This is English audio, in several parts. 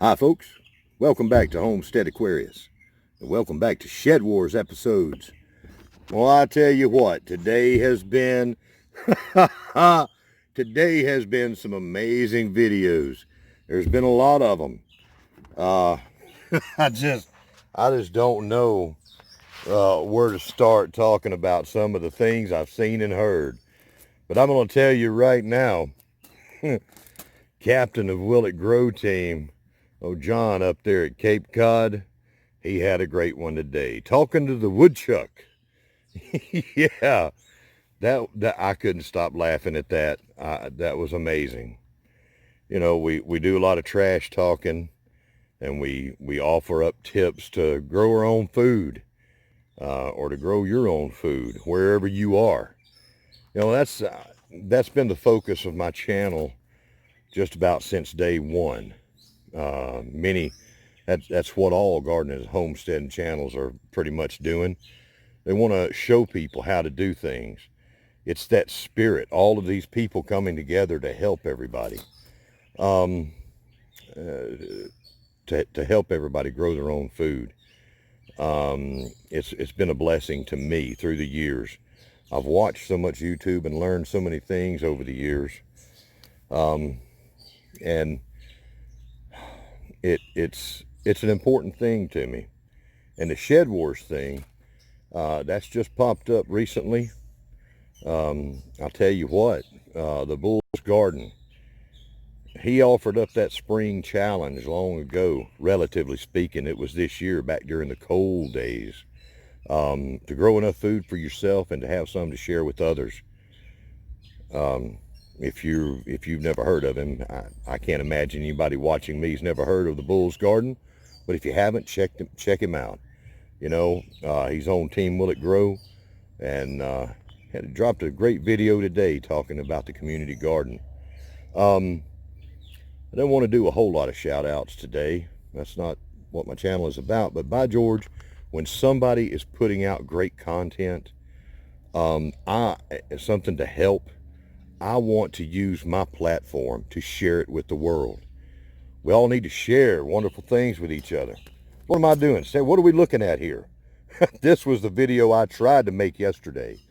Hi folks, welcome back to Homestead Aquarius, and welcome back to Shed Wars episodes. Well, I tell you what, today has been some amazing videos. There's been a lot of them. I just don't know where to start talking about some of the things I've seen and heard. But I'm going to tell you right now, Captain of Will It Grow team, John up there at Cape Cod, he had a great one today. Talking to the woodchuck. Yeah, that I couldn't stop laughing at that. That was amazing. You know, we do a lot of trash talking, and we offer up tips to grow our own food, or to grow your own food wherever you are. You know, that's been the focus of my channel just about since day one. That's what all gardeners, homestead, and channels are pretty much doing. They want to show people how to do things. It's that spirit, all of these people coming together to help everybody, to help everybody grow their own food. It's been a blessing to me through the years. I've watched so much YouTube and learned so many things over the years, and it's an important thing to me. And the Shed Wars thing, that's just popped up recently. I'll tell you what, the Bull's Garden, he offered up that spring challenge long ago, relatively speaking. It was this year, back during the cold days, to grow enough food for yourself and to have some to share with others. If you've never heard of him, I can't imagine anybody watching me's never heard of the Bull's Garden. But if you haven't, check him out. You know, he's on Team Will It Grow, and had dropped a great video today talking about the community garden. I don't want to do a whole lot of shout outs today. That's not what my channel is about. But by George, when somebody is putting out great content, something to help, I want to use my platform to share it with the world. We all need to share wonderful things with each other. What am I doing? Say, what are we looking at here? This was the video I tried to make yesterday.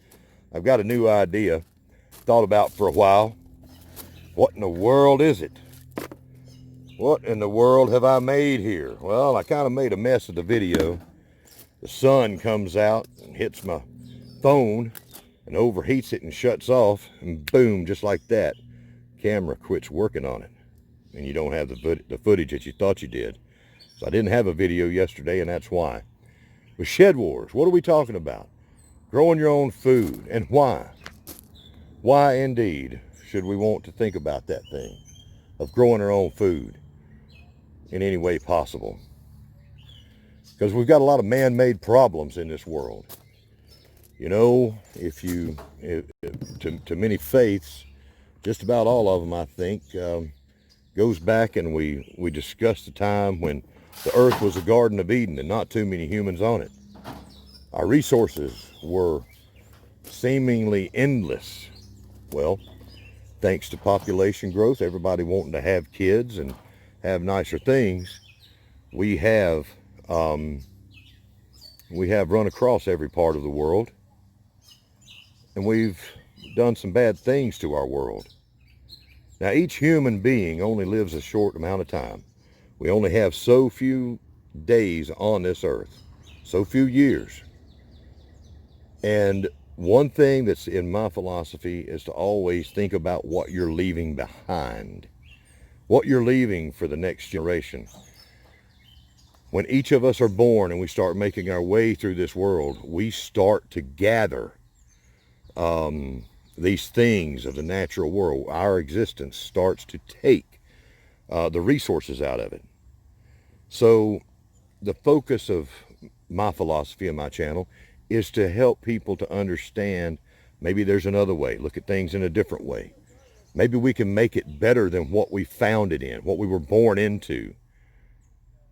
I've got a new idea, thought about for a while. What in the world is it? What in the world have I made here? Well, I kind of made a mess of the video. The sun comes out and hits my phone and overheats it and shuts off, and boom, just like that, camera quits working on it, and you don't have the footage that you thought you did. So I didn't have a video yesterday, and that's why. With Shed Wars, what are we talking about? Growing your own food, and why? Why indeed should we want to think about that thing of growing our own food in any way possible? Because we've got a lot of man-made problems in this world. You know, to many faiths, just about all of them, I think, goes back, and we discussed the time when the earth was a Garden of Eden and not too many humans on it. Our resources were seemingly endless. Well, thanks to population growth, everybody wanting to have kids and have nicer things, we have run across every part of the world, and we've done some bad things to our world. Now, each human being only lives a short amount of time. We only have so few days on this earth, so few years. And one thing that's in my philosophy is to always think about what you're leaving behind, what you're leaving for the next generation. When each of us are born and we start making our way through this world, we start to gather these things of the natural world. Our existence starts to take the resources out of it. So the focus of my philosophy and my channel is to help people to understand maybe there's another way, look at things in a different way. Maybe we can make it better than what we found it in, what we were born into,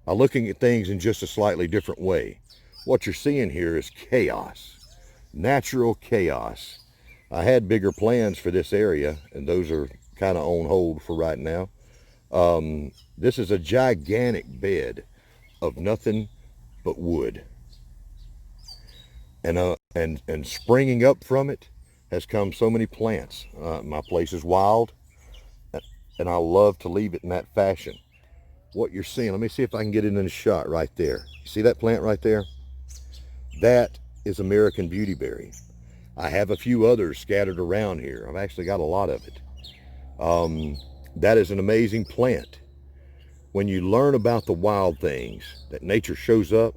by looking at things in just a slightly different way. What you're seeing here is chaos, natural chaos. I had bigger plans for this area, and those are kind of on hold for right now. This is a gigantic bed of nothing but wood. And springing up from it has come so many plants. My place is wild, and I love to leave it in that fashion. What you're seeing, let me see if I can get it in a shot right there. You see that plant right there? That is American Beautyberry. I have a few others scattered around here. I've actually got a lot of it. That is an amazing plant. When you learn about the wild things that nature shows up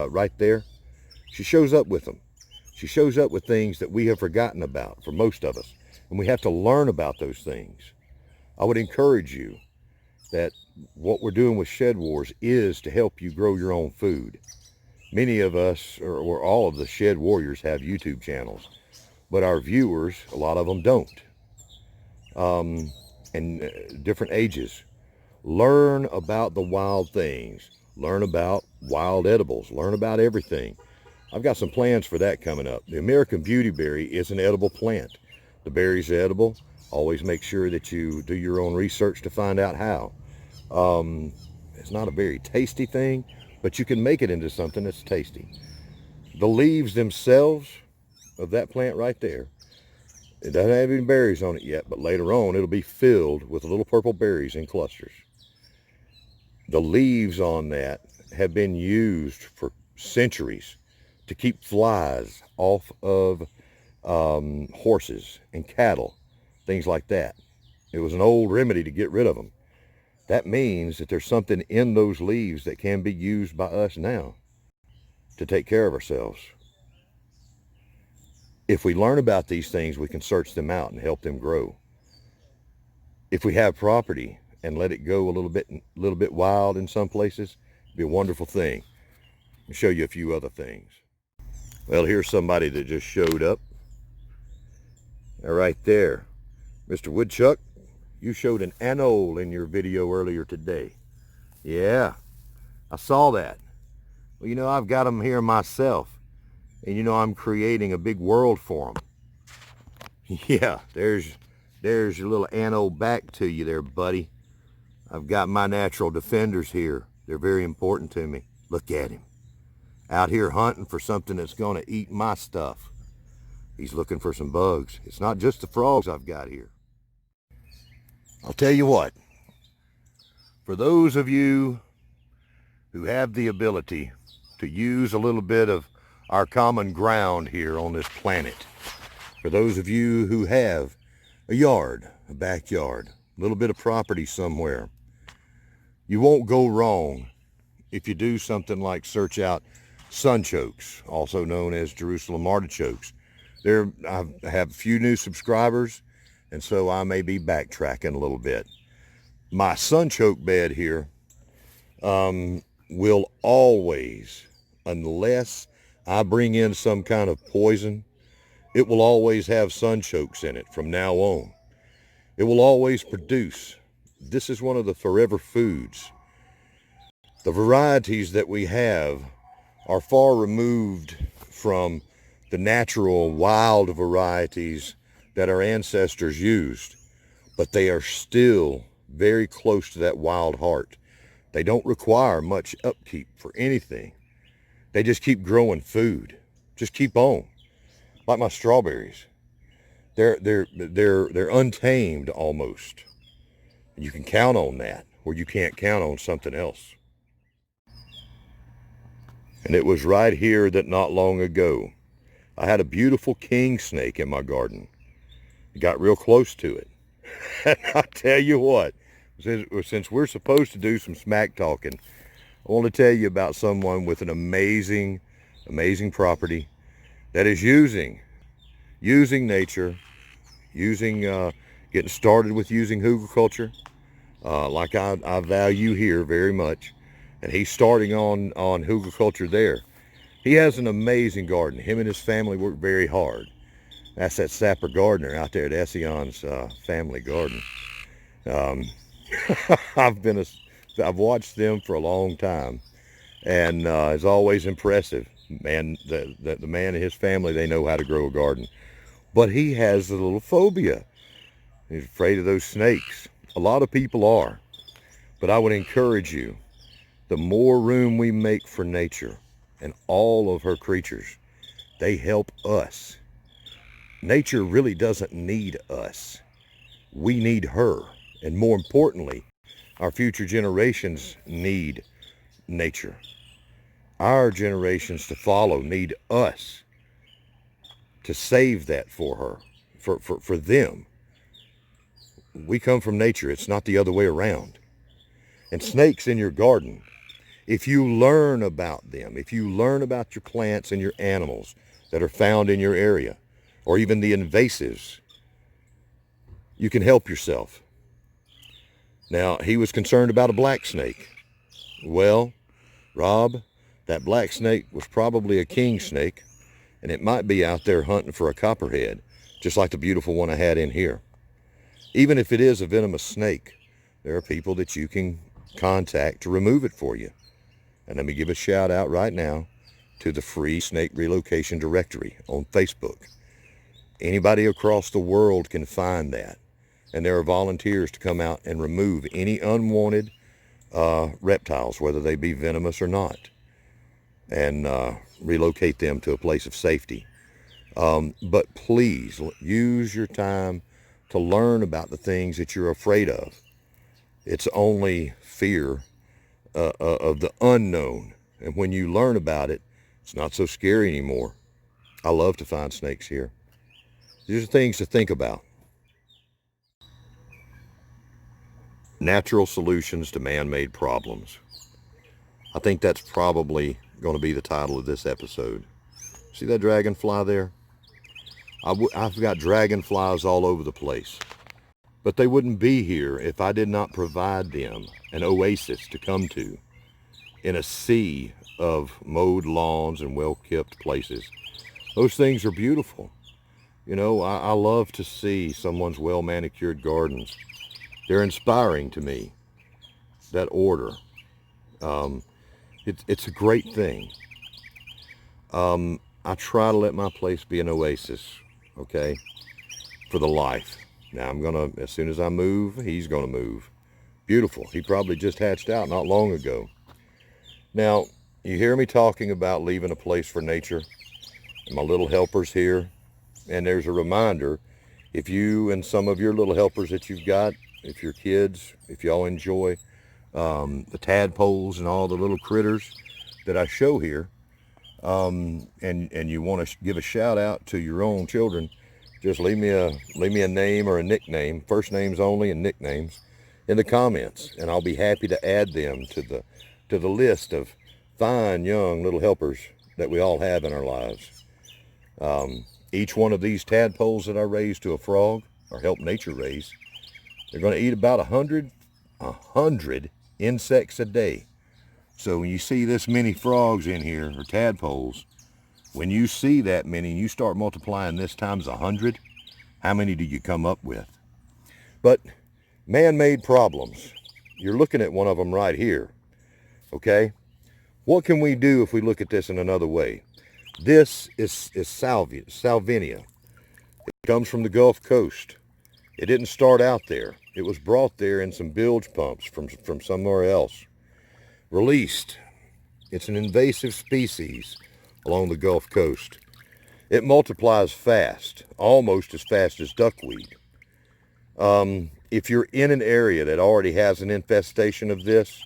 right there, she shows up with them. She shows up with things that we have forgotten about, for most of us, and we have to learn about those things. I would encourage you that what we're doing with Shed Wars is to help you grow your own food. Many of us, or all of the Shed Warriors, have YouTube channels, but our viewers, a lot of them don't. And different ages. Learn about the wild things. Learn about wild edibles. Learn about everything. I've got some plans for that coming up. The American Beautyberry is an edible plant. The berry's edible. Always make sure that you do your own research to find out how. It's not a very tasty thing, but you can make it into something that's tasty. The leaves themselves of that plant right there, it doesn't have any berries on it yet, but later on it'll be filled with little purple berries in clusters. The leaves on that have been used for centuries to keep flies off of horses and cattle, things like that. It was an old remedy to get rid of them. That means that there's something in those leaves that can be used by us now to take care of ourselves. If we learn about these things, we can search them out and help them grow. If we have property and let it go a little bit wild in some places, it'd be a wonderful thing. I'll show you a few other things. Well, here's somebody that just showed up. Right there. Mr. Woodchuck, you showed an anole in your video earlier today. Yeah, I saw that. Well, you know, I've got them here myself. And you know, I'm creating a big world for them. Yeah, there's your little anole back to you there, buddy. I've got my natural defenders here. They're very important to me. Look at him. Out here hunting for something that's going to eat my stuff. He's looking for some bugs. It's not just the frogs I've got here. I'll tell you what. For those of you who have the ability to use a little bit of our common ground here on this planet, for those of you who have a yard, a backyard, a little bit of property somewhere, you won't go wrong if you do something like search out Sunchokes, also known as Jerusalem artichokes. I have a few new subscribers, and so I may be backtracking a little bit. My sunchoke bed here will always, unless I bring in some kind of poison, it will always have sunchokes in it from now on. It will always produce. This is one of the forever foods. The varieties that we have are far removed from the natural wild varieties that our ancestors used, but they are still very close to that wild heart. They don't require much upkeep for anything. They just keep growing food. Just keep on. Like my strawberries. They're untamed almost. You can count on that, where you can't count on something else. And it was right here that not long ago, I had a beautiful king snake in my garden. It got real close to it. And I tell you what, since we're supposed to do some smack talking, I want to tell you about someone with an amazing property that is using nature, getting started with using hugelkultur, like I value here very much. And he's starting on hugelkultur there. He has an amazing garden. Him and his family work very hard. That's that Sapper Gardener out there at Ession's family garden. I've watched them for a long time, and it's always impressive. Man, the man and his family, they know how to grow a garden. But he has a little phobia. He's afraid of those snakes. A lot of people are. But I would encourage you, the more room we make for nature and all of her creatures, they help us. Nature really doesn't need us. We need her. And more importantly, our future generations need nature. Our generations to follow need us to save that for her, for them. We come from nature. It's not the other way around. And snakes in your garden, if you learn about them, if you learn about your plants and your animals that are found in your area, or even the invasives, you can help yourself. Now, he was concerned about a black snake. Well, Rob, that black snake was probably a king snake, and it might be out there hunting for a copperhead, just like the beautiful one I had in here. Even if it is a venomous snake, there are people that you can contact to remove it for you. And let me give a shout out right now to the free snake relocation directory on Facebook. Anybody across the world can find that. And there are volunteers to come out and remove any unwanted reptiles, whether they be venomous or not, and relocate them to a place of safety. But please use your time to learn about the things that you're afraid of. It's only fear of the unknown. And when you learn about it, it's not so scary anymore. I love to find snakes here. These are things to think about. Natural solutions to man-made problems. I think that's probably going to be the title of this episode. See that dragonfly there? I've got dragonflies all over the place. But they wouldn't be here if I did not provide them an oasis to come to in a sea of mowed lawns and well-kept places. Those things are beautiful. You know, I love to see someone's well-manicured gardens. They're inspiring to me, that order. It's a great thing. I try to let my place be an oasis, okay, for the life. Now as soon as I move, he's gonna move. Beautiful. He probably just hatched out not long ago. Now, you hear me talking about leaving a place for nature, and my little helpers here, and there's a reminder, if you and some of your little helpers that you've got, if your kids, if y'all enjoy the tadpoles and all the little critters that I show here, and you want to give a shout out to your own children, just leave me a name or a nickname, first names only and nicknames, in the comments, and I'll be happy to add them to the list of fine young little helpers that we all have in our lives. Each one of these tadpoles that I raise to a frog, or help nature raise, they're going to eat about 100 insects a day. So when you see this many frogs in here, or tadpoles, when you see that many and you start multiplying this times 100, how many do you come up with? But man-made problems, you're looking at one of them right here, okay? What can we do if we look at this in another way? This is Salvia Salvinia. It comes from the Gulf Coast. It didn't start out there. It was brought there in some bilge pumps from somewhere else. Released. It's an invasive species along the Gulf Coast. It multiplies fast, almost as fast as duckweed. If you're in an area that already has an infestation of this,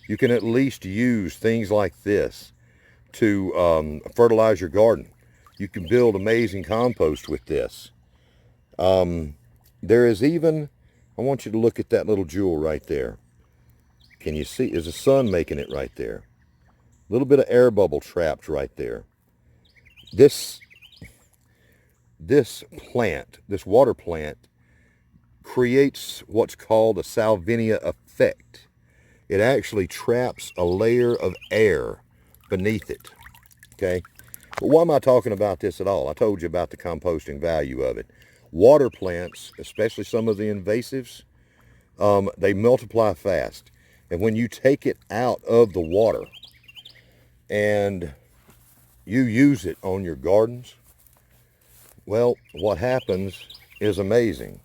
you can at least use things like this to fertilize your garden. You can build amazing compost with this. There is even, I want you to look at that little jewel right there. Can you see, is the sun making it right there? A little bit of air bubble trapped right there. This plant, this water plant, creates what's called a Salvinia Effect. It actually traps a layer of air beneath it, okay? But why am I talking about this at all? I told you about the composting value of it. Water plants, especially some of the invasives, they multiply fast. And when you take it out of the water and you use it on your gardens, well, what happens is amazing.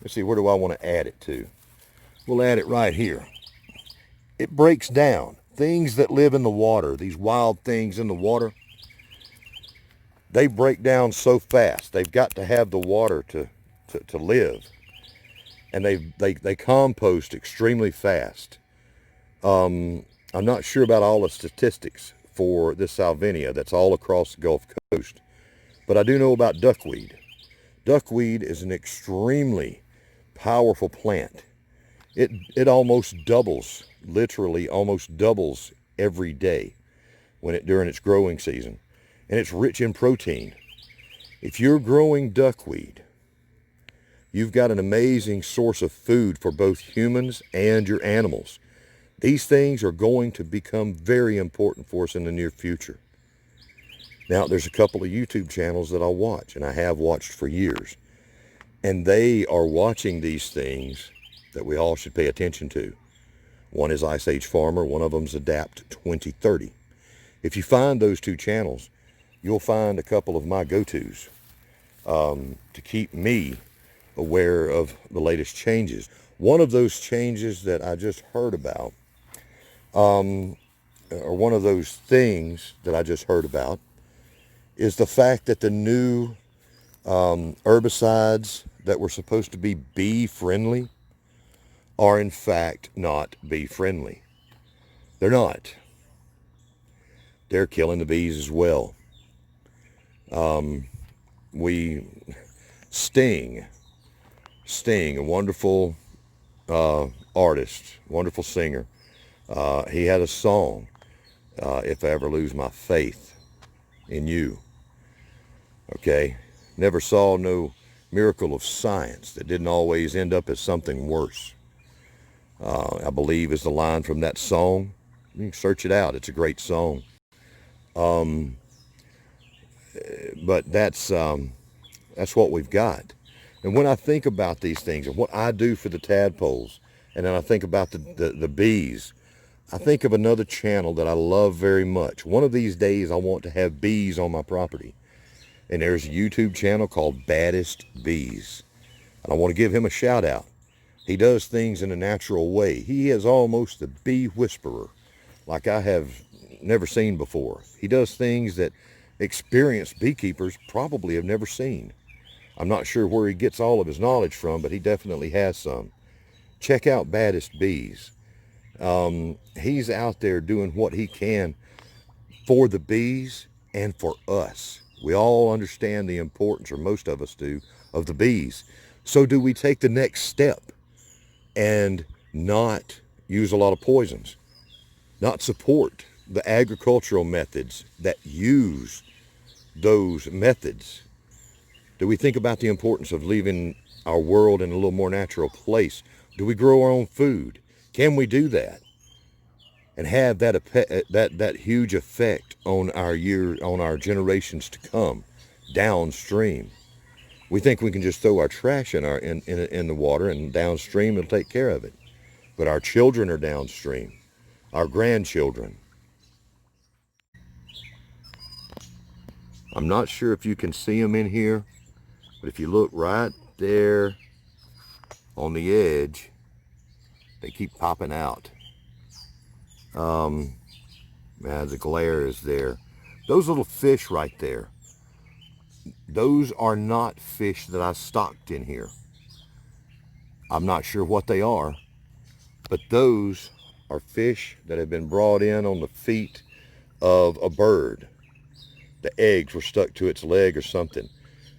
Let's see, where do I want to add it to? We'll add it right here. it breaks down. Things that live in the water, these wild things in the water, they break down so fast. They've got to have the water to live. And they compost extremely fast. I'm not sure about all the statistics for this Salvinia that's all across the Gulf Coast, but I do know about duckweed. Duckweed is an extremely powerful plant. It almost doubles, literally almost doubles every day during its growing season, and it's rich in protein. If you're growing duckweed, you've got an amazing source of food for both humans and your animals. These things are going to become very important for us in the near future. Now, there's a couple of YouTube channels that I watch, and I have watched for years, and they are watching these things that we all should pay attention to. One is Ice Age Farmer, one of them's Adapt 2030. If you find those two channels, you'll find a couple of my go-tos to keep me aware of the latest changes. One of those changes that I just heard about, or one of those things that I just heard about, is the fact that the new herbicides that were supposed to be bee-friendly are in fact not bee-friendly. They're not. They're killing the bees as well. Sting, a wonderful artist, wonderful singer. He had a song, If I Ever Lose My Faith in You. Okay? Never saw no miracle of science that didn't always end up as something worse. I believe is the line from that song. You can search it out. It's a great song. But that's what we've got. And when I think about these things and what I do for the tadpoles, and then I think about the bees, I think of another channel that I love very much. One of these days I want to have bees on my property. And there's a YouTube channel called Baddest Bees. And I want to give him a shout out. He does things in a natural way. He is almost the bee whisperer, like I have never seen before. He does things that experienced beekeepers probably have never seen. I'm not sure where he gets all of his knowledge from, but he definitely has some. Check out Baddest Bees. He's out there doing what he can for the bees and for us. We all understand the importance, or most of us do, of the bees. So do we take the next step and not use a lot of poisons, not support the agricultural methods that use those methods? Do we think about the importance of leaving our world in a little more natural place? Do we grow our own food? Can we do that and have that huge effect on our generations to come downstream? We think we can just throw our trash in the water, and downstream it'll take care of it. But our children are downstream, our grandchildren. I'm not sure if you can see them in here, but if you look right there on the edge, they keep popping out. The glare is there. Those little fish right there, those are not fish that I stocked in here. I'm not sure what they are, but those are fish that have been brought in on the feet of a bird. The eggs were stuck to its leg or something.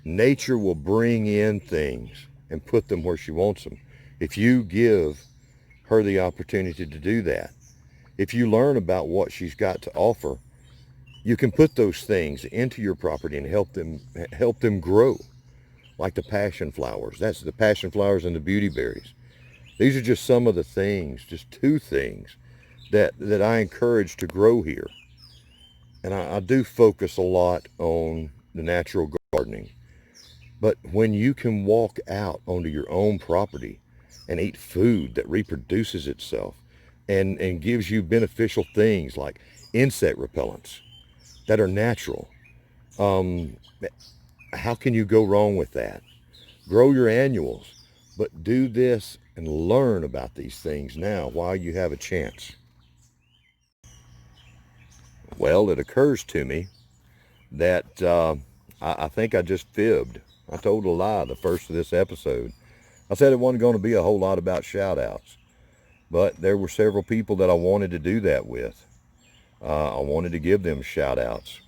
Nature will bring in things and put them where she wants them. If you give her the opportunity to do that, if you learn about what she's got to offer, you can put those things into your property and help them grow, like the passion flowers. That's the passion flowers and the beautyberries. These are just some of the things, just two things that I encourage to grow here. And I do focus a lot on the natural gardening. But when you can walk out onto your own property and eat food that reproduces itself and gives you beneficial things like insect repellents that are natural, how can you go wrong with that? Grow your annuals, but do this and learn about these things now while you have a chance. Well, it occurs to me that I think I just fibbed. I told a lie the first of this episode. I said it wasn't going to be a whole lot about shout outs, but there were several people that I wanted to do that with. I wanted to give them shout outs,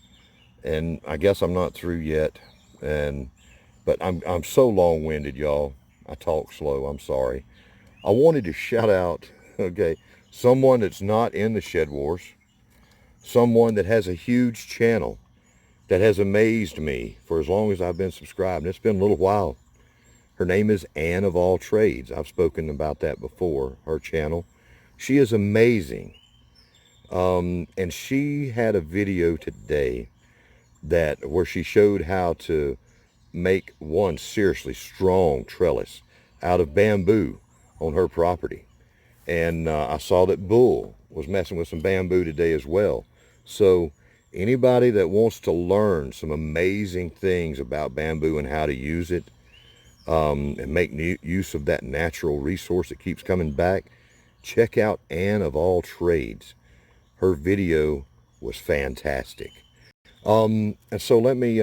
and I guess I'm not through yet. But I'm so long-winded, y'all. I talk slow. I'm sorry. I wanted to shout out, okay, someone that's not in the Shed Wars, someone that has a huge channel that has amazed me for as long as I've been subscribed. And it's been a little while. Her name is Anne of All Trades. I've spoken about that before, her channel. She is amazing. And she had a video today where she showed how to make one seriously strong trellis out of bamboo on her property. And I saw that Bull was messing with some bamboo today as well. So anybody that wants to learn some amazing things about bamboo and how to use it, and make use of that natural resource that keeps coming back, check out Anne of All Trades. Her video was fantastic. And so let me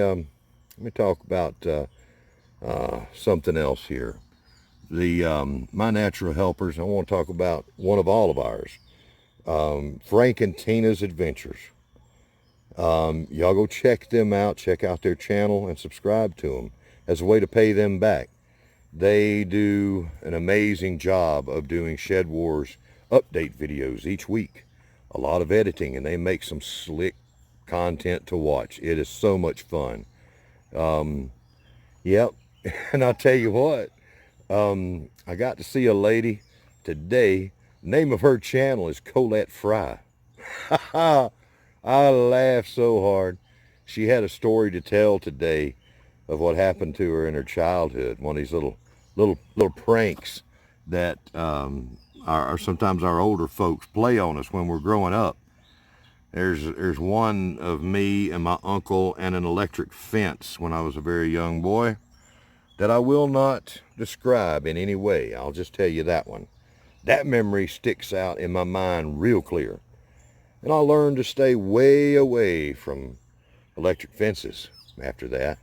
talk about something else here. My natural helpers. I want to talk about one of all of ours, Frank and Tina's Adventures. Y'all go check them out. Check out their channel and subscribe to them as a way to pay them back. They do an amazing job of doing Shed Wars update videos each week. A lot of editing, and they make some slick content to watch. It is so much fun. Yep. And I'll tell you what, I got to see a lady today. Name of her channel is Colette Fry. I laughed so hard. She had a story to tell today of what happened to her in her childhood. One of these little pranks that are sometimes our older folks play on us when we're growing up. There's one of me and my uncle and an electric fence when I was a very young boy that I will not describe in any way. I'll just tell you that one. That memory sticks out in my mind real clear. And I learned to stay way away from electric fences after that.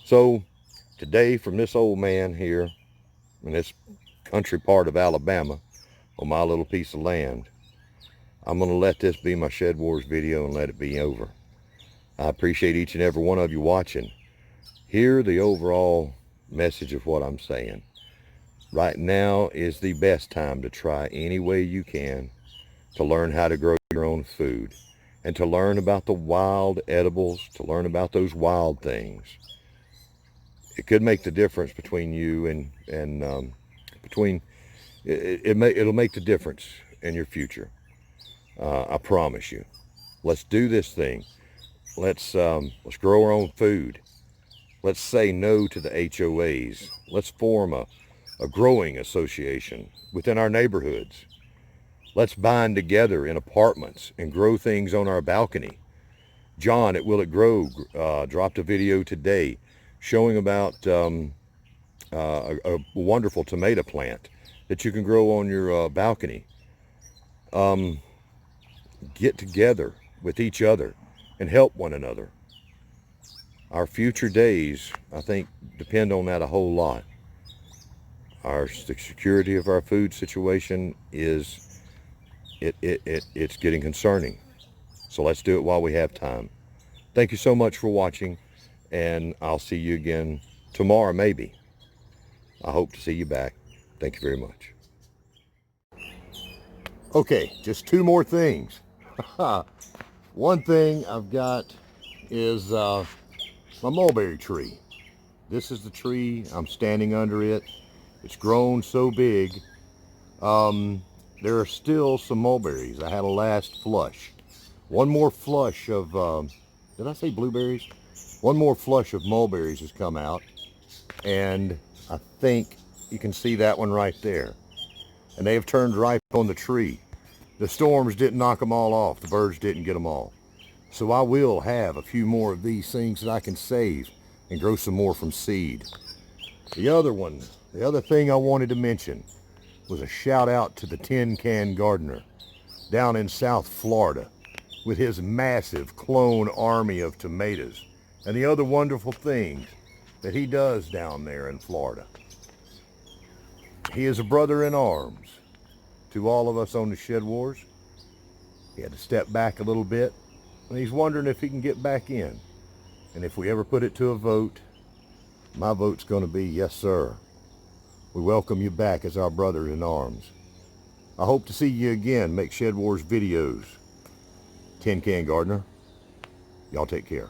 So today, from this old man here in this country part of Alabama on my little piece of land, I'm going to let this be my Shed Wars video and let it be over. I appreciate each and every one of you watching. Hear the overall message of what I'm saying. Right now is the best time to try any way you can to learn how to grow your own food and to learn about the wild edibles, to learn about those wild things. It could make the difference between you and it'll make the difference in your future. I promise you. Let's do this thing. Let's grow our own food. Let's say no to the HOAs. Let's form a growing association within our neighborhoods. Let's bind together in apartments and grow things on our balcony. John at Will It Grow dropped a video today showing about a wonderful tomato plant that you can grow on your balcony. Get together with each other and help one another. Our future days, I think, depend on that a whole lot. The security of our food situation is, it's getting concerning. So let's do it while we have time. Thank you so much for watching, and I'll see you again tomorrow, maybe. I hope to see you back. Thank you very much. Okay, just two more things. One thing I've got is my mulberry tree. This is the tree. I'm standing under it. It's grown so big. There are still some mulberries. I had a last flush. One more flush of, did I say blueberries? One more flush of mulberries has come out. And I think you can see that one right there. And they have turned ripe on the tree. The storms didn't knock them all off. The birds didn't get them all. So I will have a few more of these things that I can save and grow some more from seed. The other thing I wanted to mention was a shout out to the Tin Can Gardener down in South Florida. with his massive clone army of tomatoes and the other wonderful things that he does down there in Florida. He is a brother in arms to all of us on the Shed Wars. He had to step back a little bit, and he's wondering if he can get back in. And if we ever put it to a vote, my vote's going to be yes, sir. We welcome you back as our brother in arms. I hope to see you again. Make Shed Wars videos. Tin Can Gardener, y'all take care.